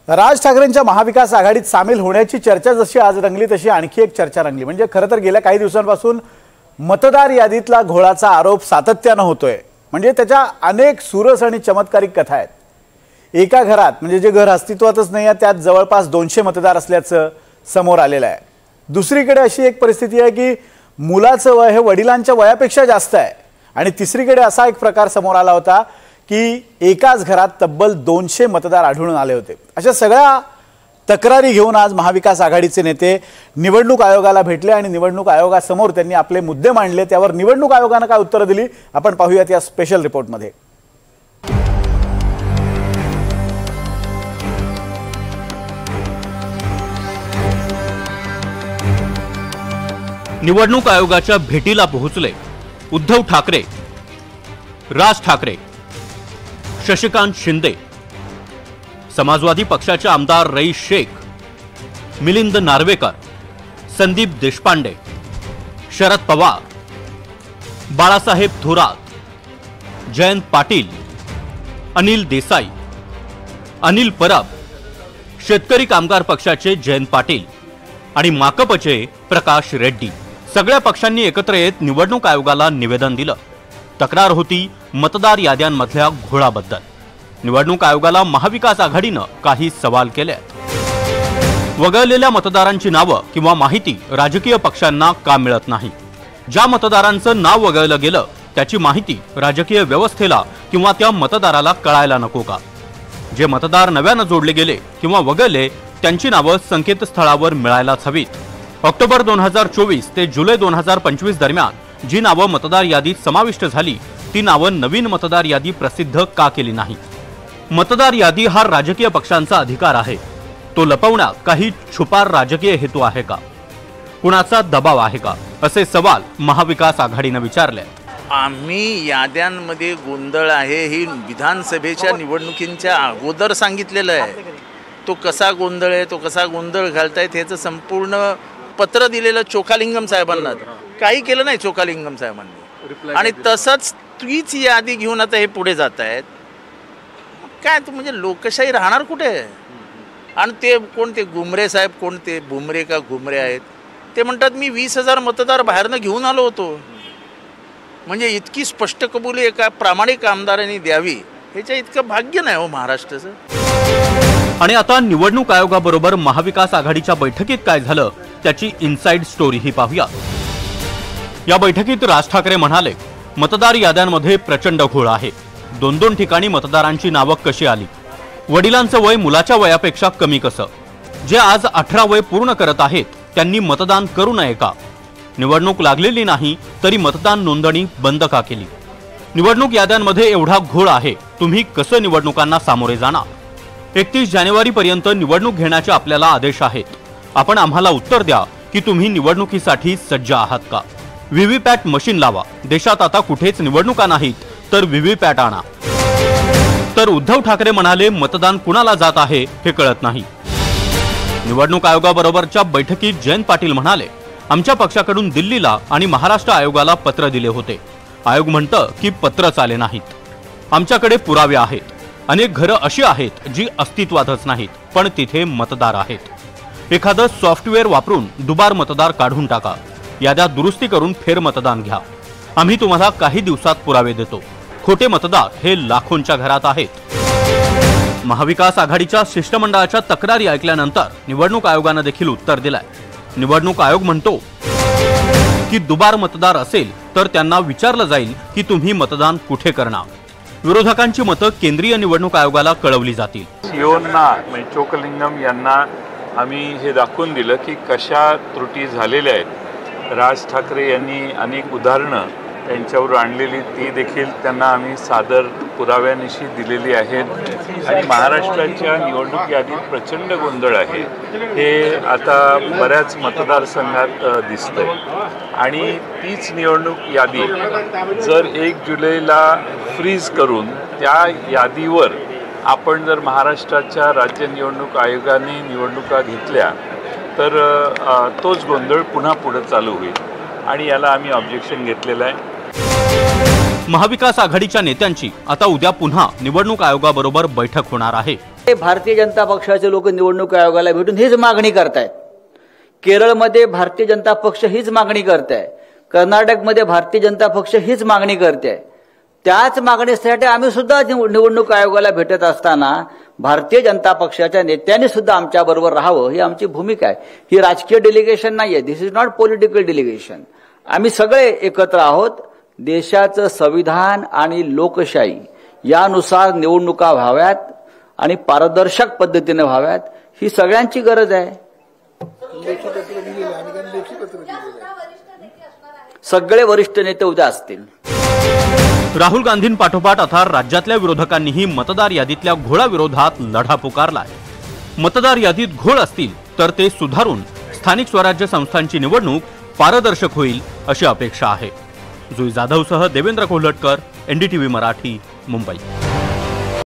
राज ठाकरेंच्या महाविकास आघाडीत सामील होण्याची चर्चा जशी आज रंगली तशी आणखी एक चर्चा रंगली। म्हणजे खरं तर गेल्या काही दिवसांपासून मतदार यादीतला घोळाचा आरोप सातत्याने होतोय। म्हणजे त्याच्या अनेक सुरस आणि चमत्कारिक कथा आहेत। एका घरात म्हणजे जे घर अस्तित्वातच नाही आहे त्यात जवळपास 200 मतदार असल्याचं समोर आलेलं आहे। दुसरीकडे अशी एक परिस्थिती आहे की मुलाचं वय हे वडिलांच्या वयापेक्षा जास्त आहे आणि तिसरीकडे असा एक प्रकार समोर आला होता की एकाच घरात तब्बल 200 मतदार आढळून आले होते। अशा सगळ्या तक्रारी घेऊन आज महाविकास आघाडीचे नेते निवडणूक आयोगाला भेटले आणि निवडणूक आयोगासमोर त्यांनी आपले मुद्दे मांडले। त्यावर निवडणूक आयोगाने काय उत्तर दिली आपण पाहूयात या स्पेशल रिपोर्टमध्ये। निवडणूक आयोगाच्या भेटीला पोहोचले उद्धव ठाकरे, राज ठाकरे, शशिकांत शिंदे, समाजवादी पक्षाचे आमदार रईस शेख, मिलिंद नार्वेकर, संदीप देशपांडे, शरद पवार, बाळासाहेब थोरात, जयंत पाटील, अनिल देसाई, अनिल परब, शेतकरी कामगार पक्षाचे जयंत पाटील आणि माकपचे प्रकाश रेड्डी सगळ्या पक्षांनी एकत्र येत निवडणूक आयोगाला निवेदन दिलं। तक्रार होती मतदार याद्यांमधल्या घोळाबद्दल। निवडणूक आयोगाला महाविकास आघाडीनं काही सवाल केले। वगळलेल्या मतदारांची नावं किंवा माहिती राजकीय पक्षांना का मिळत नाही? ज्या मतदारांचं नाव वगळलं गेलं त्याची माहिती राजकीय व्यवस्थेला किंवा त्या मतदाराला कळायला नको का? जे मतदार नव्यानं जोडले गेले किंवा वगळले त्यांची नावं संकेतस्थळावर मिळायलाच हवीत। ऑक्टोबर 2024 ते जुलै 2025 दरम्यान जी नावं मतदार यादीत समाविष्ट झाली ती नावं नवीन मतदार यादी प्रसिद्ध का केली नाही? मतदार यादी हा राजकीय पक्षांचा अधिकार आहे। तो लपवण्यात काही छुपा राजकीय हेतू आहे का? कुणाचा दबाव आहे का? असे सवाल महाविकास आघाडीने विचारले। आम्ही याद्यांमध्ये गोंधळ आहे ही विधानसभेच्या निवडणुकींच्या अगोदर सांगितलेलं आहे। तो कसा गोंधळ आहे, तो कसा गोंधळ घालतायत ह्याचं संपूर्ण पत्र दिलेलं चोखालिंगम साहेबांना। काही केलं नाही चोखालिंगम साहेबांनी आणि तसंच तीच यादी घेऊन आता हे पुढे जात आहेत। काय तो म्हणजे लोकशाही राहणार कुठे? आणि ते कोण ते गुमरे साहेब, कोण ते बुमरे का घुमरे आहेत, ते म्हणतात मी 20,000 मतदार बाहेरनं घेऊन आलो होतो। म्हणजे इतकी स्पष्ट कबुली एका प्रामाणिक आमदारांनी द्यावी ह्याच्या इतकं भाग्य नाही हो महाराष्ट्राचं। आणि आता निवडणूक आयोगाबरोबर महाविकास आघाडीच्या बैठकीत काय झालं त्याची इनसाइड स्टोरी ही पाहूया। या बैठकीत राज ठाकरे म्हणाले मतदार याद्यांमध्ये प्रचंड घोळ आहे। 2-2 ठिकाणी मतदारांची नावं कशी आली? वडिलांचं वय मुलाच्या वयापेक्षा कमी कसं? जे आज 18 वय पूर्ण करत आहेत त्यांनी मतदान करू नये का? निवडणूक लागलेली नाही तरी मतदान नोंदणी बंद का केली? निवडणूक याद्यांमध्ये एवढा घोळ आहे, तुम्ही कसं निवडणुकांना सामोरे जाणार? 31 जानेवारीपर्यंत निवडणूक घेण्याचे आपल्याला आदेश आहेत। आपण आम्हाला उत्तर द्या की तुम्ही निवडणुकीसाठी सज्ज आहात का? व्हीव्हीपॅट मशीन लावा। देशात आता कुठेच निवडणुका नाहीत तर व्हीव्हीपॅट आणा। तर उद्धव ठाकरे म्हणाले मतदान कुणाला जात आहे हे कळत नाही। निवडणूक आयोगाबरोबरच्या बैठकीत जयंत पाटील म्हणाले आमच्या पक्षाकडून दिल्लीला आणि महाराष्ट्र आयोगाला पत्र दिले होते। आयोग म्हणतं की पत्रच आले नाहीत। आमच्याकडे पुरावे आहेत। अनेक घरं अशी आहेत जी अस्तित्वातच नाहीत पण तिथे मतदार आहेत। एखादं सॉफ्टवेअर वापरून दुबार मतदार काढून टाका, याद्या दुरुस्ती करून फेरमतदान घ्या। आम्ही तुम्हाला काही दिवसात पुरावे देतो। खोटे मतदार हे लाखोंच्या घरात आहेत। महाविकास आघाडीच्या शिष्टमंडळाच्या तक्रारी ऐकल्यानंतर निवडणूक आयोगाने देखील उत्तर दिलंय। निवडणूक आयोग म्हणतो की दुबार मतदार असेल तर त्यांना विचारलं जाईल की तुम्ही मतदान कुठे करणार। विरोधकांची मतं केंद्रीय निवडणूक आयोगाला कळवली जातील। सीओना म्हणजे चोखलिंगम यांना आम्ही हे दाखवून दिलं की कशा त्रुटी झालेल्या आहेत। राज ठाकरे यांनी अनेक उदाहरणं त्यांच्यावर आणलेली ती देखील त्यांना आम्ही सादर पुराव्यानिशी दिलेली आहेत। आणि महाराष्ट्राच्या निवडणूक यादीत प्रचंड गोंधळ आहे हे आता बऱ्याच मतदारसंघात दिसतंय। आणि तीच निवडणूक यादी जर 1 जुलैला फ्रीज करून त्या यादीवर आपण जर महाराष्ट्राच्या राज्य निवडणूक आयोगाने निवडणुका घेतल्या तर तोच गोंधळ पुन्हा पुढे चालू होईल आणि याला आम्ही ऑब्जेक्शन घेतलेलं आहे। महाविकास आघाडीच्या नेत्यांची आता उद्या पुन्हा निवडणूक आयोगाबरोबर बैठक होणार आहे। भारतीय जनता पक्षाचे लोक निवडणूक आयोगाला भेटून हीच मागणी करतायत. केरळमध्ये भारतीय जनता पक्ष हीच मागणी करताय. कर्नाटकमध्ये भारतीय जनता पक्ष हीच मागणी करते. त्याच मागणीसाठी आम्ही सुद्धा निवडणूक आयोगाला भेटत असताना भारतीय जनता पक्षाच्या नेत्यांनी सुद्धा आमच्या बरोबर राहावं ही आमची भूमिका आहे. ही राजकीय डेलिगेशन नाहीये. दिस इज नॉट पॉलिटिकल डेलिगेशन. आम्ही सगळे एकत्र आहोत. देशाचं संविधान आणि लोकशाही यानुसार निवडणुका व्हाव्यात आणि पारदर्शक पद्धतीने व्हाव्यात ही सगळ्यांची गरज आहे. सगळे वरिष्ठ नेते उद्या असतील. राहुल गांधींपाठोपाठ आता राज्यातल्या विरोधकांनीही मतदार यादीतल्या घोळाविरोधात लढा पुकारलाय. मतदार यादीत घोळ असतील तर ते सुधारून स्थानिक स्वराज्य संस्थांची निवडणूक पारदर्शक होईल अशी अपेक्षा आहे. जुई जाधवसह देवेंद्र कोल्हटकर, NDTV मराठी, मुंबई.